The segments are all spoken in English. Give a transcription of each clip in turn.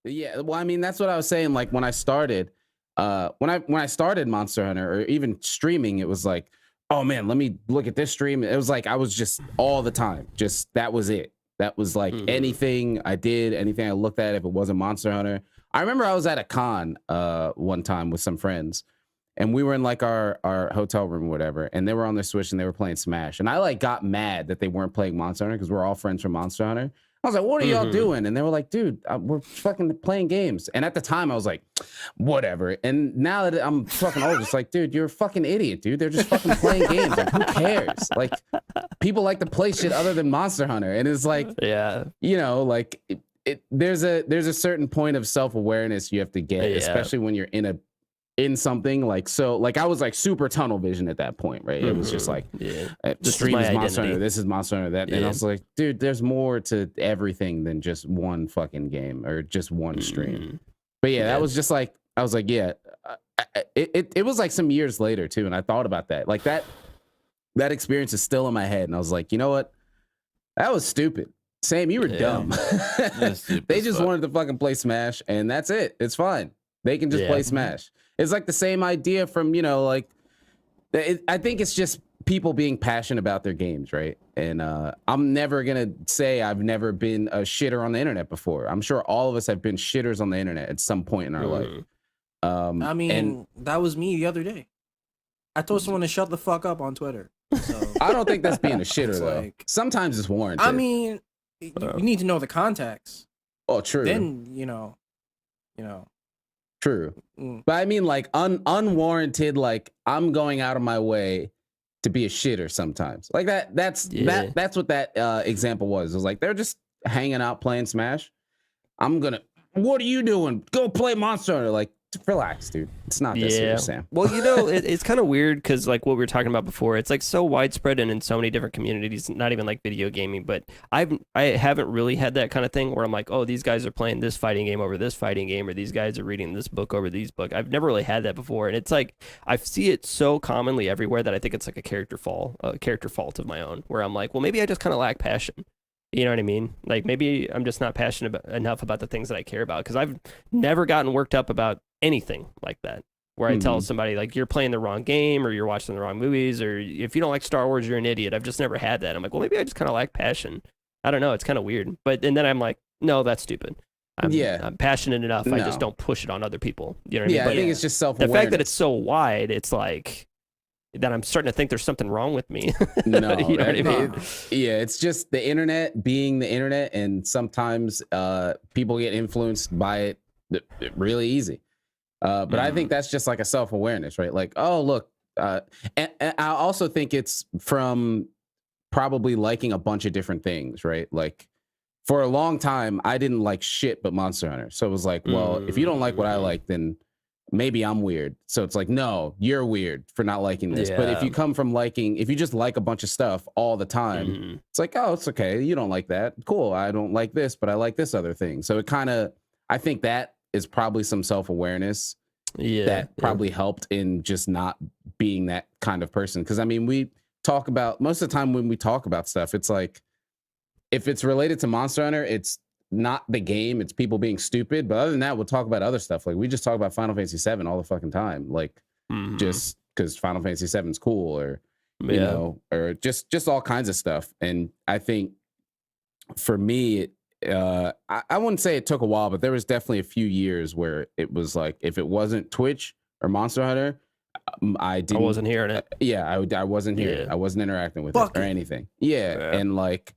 Yeah, well, I mean, that's what I was saying. Like when I started, when I started Monster Hunter or even streaming, it was like, oh man, let me look at this stream. It was like I was just all the time, just that was it. That was like anything I did, anything I looked at, if it wasn't Monster Hunter. I remember I was at a con one time with some friends, and we were in like our hotel room or whatever, and they were on their Switch and they were playing Smash, and I like got mad that they weren't playing Monster Hunter because we're all friends from Monster Hunter. I was like, what are y'all doing? And they were like, dude, we're fucking playing games. And at the time I was like, whatever. And now that I'm fucking old, it's like, dude, you're a fucking idiot, dude. They're just fucking playing games. Like, who cares? Like, people like to play shit other than Monster Hunter. And it's like, you know, like there's a certain point of self-awareness you have to get, especially when you're in something like, so like I was like super tunnel vision at that point, right? It was just like stream is Monster Hunter, this is Monster Hunter, that, and I was like, dude, there's more to everything than just one fucking game or just one stream. But that was just like, I was like, it was like some years later too, and I thought about that, like that experience is still in my head, and I was like, you know what, that was stupid. Sam, you were dumb. They just wanted to fucking play Smash, and that's it. It's fine. They can just play Smash. It's like the same idea from, you know, like, I think it's just people being passionate about their games, right? And I'm never going to say I've never been a shitter on the internet before. I'm sure all of us have been shitters on the internet at some point in our life. I mean, that was me the other day. I told someone to shut the fuck up on Twitter. So. I don't think that's being a shitter, though. Like, sometimes it's warranted. I mean, you need to know the context. Oh, true. Then, you know. True. But I mean, like, unwarranted, like, I'm going out of my way to be a shitter sometimes. Like, that's what that example was. It was like, they're just hanging out playing Smash. What are you doing? Go play Monster Hunter. Like, relax, dude. It's not that serious, Sam. Well, you know, it's kind of weird because, like, what we were talking about before, it's like so widespread and in so many different communities, not even like video gaming, but I haven't really had that kind of thing where I'm like, oh, these guys are playing this fighting game over this fighting game, or these guys are reading this book over these book. I've never really had that before, and it's like I see it so commonly everywhere that I think it's like a character fault of my own, where I'm like, well, maybe I just kind of lack passion. You know what I mean? Like, maybe I'm just not passionate enough about the things that I care about, because I've never gotten worked up about anything like that, where I tell somebody, like, you're playing the wrong game, or you're watching the wrong movies, or if you don't like Star Wars, you're an idiot. I've just never had that. I'm like, well, maybe I just kind of lack passion. I don't know. It's kind of weird. And then I'm like, no, that's stupid. I'm passionate enough. No. I just don't push it on other people. You know what I mean? I think it's just self-awareness. The fact that it's so wide, it's like that I'm starting to think there's something wrong with me. No, you know what I mean? Yeah, it's just the internet being the internet, and sometimes people get influenced by it really easy. But I think that's just like a self-awareness, right? Like, oh, look. And I also think it's from probably liking a bunch of different things, right? Like, for a long time, I didn't like shit but Monster Hunter. So it was like, well, if you don't like what I like, then maybe I'm weird. So it's like, no, you're weird for not liking this. But if you come from if you just like a bunch of stuff all the time, it's like, oh, it's okay. You don't like that. Cool. I don't like this, but I like this other thing. So it kind of, I think that is probably some self-awareness that probably helped in just not being that kind of person. Because I mean, we talk about, most of the time when we talk about stuff, it's like, if it's related to Monster Hunter, it's not the game, it's people being stupid. But other than that, we'll talk about other stuff. Like, we just talk about Final Fantasy 7 all the fucking time. Like, just because Final Fantasy 7 is cool, or you know, or just all kinds of stuff. And I think for me, I wouldn't say it took a while, but there was definitely a few years where it was like, if it wasn't Twitch or Monster Hunter, I wasn't hearing it. I wasn't here. I wasn't interacting with it or anything. And like,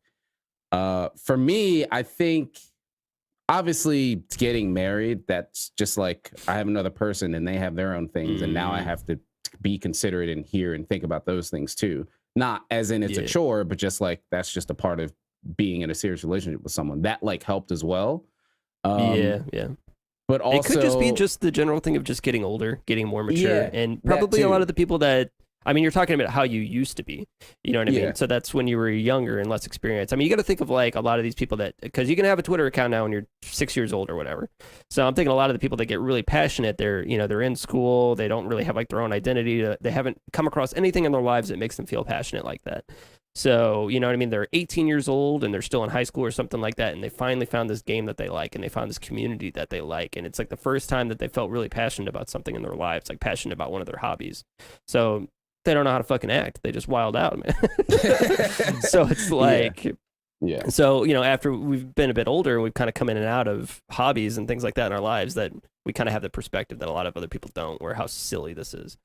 for me, I think obviously getting married, that's just like, I have another person and they have their own things, and now I have to be considerate and hear and think about those things too. Not as in it's a chore, but just like, that's just a part of being in a serious relationship with someone. That like helped as well. But also, it could just be just the general thing of just getting older, getting more mature, and probably a lot of the people that, I mean, you're talking about how you used to be, you know what I mean? So that's when you were younger and less experienced. I mean, you got to think of like a lot of these people that, because you can have a Twitter account now when you're 6 years old or whatever. So I'm thinking a lot of the people that get really passionate, they're in school, they don't really have like their own identity, they haven't come across anything in their lives that makes them feel passionate like that. So, you know what I mean? They're 18 years old and they're still in high school or something like that. And they finally found this game that they like, and they found this community that they like. And it's like the first time that they felt really passionate about something in their lives, like passionate about one of their hobbies. So they don't know how to fucking act. They just wild out, man. So it's like, yeah. So, you know, after we've been a bit older and we've kind of come in and out of hobbies and things like that in our lives, that we kind of have the perspective that a lot of other people don't, where how silly this is.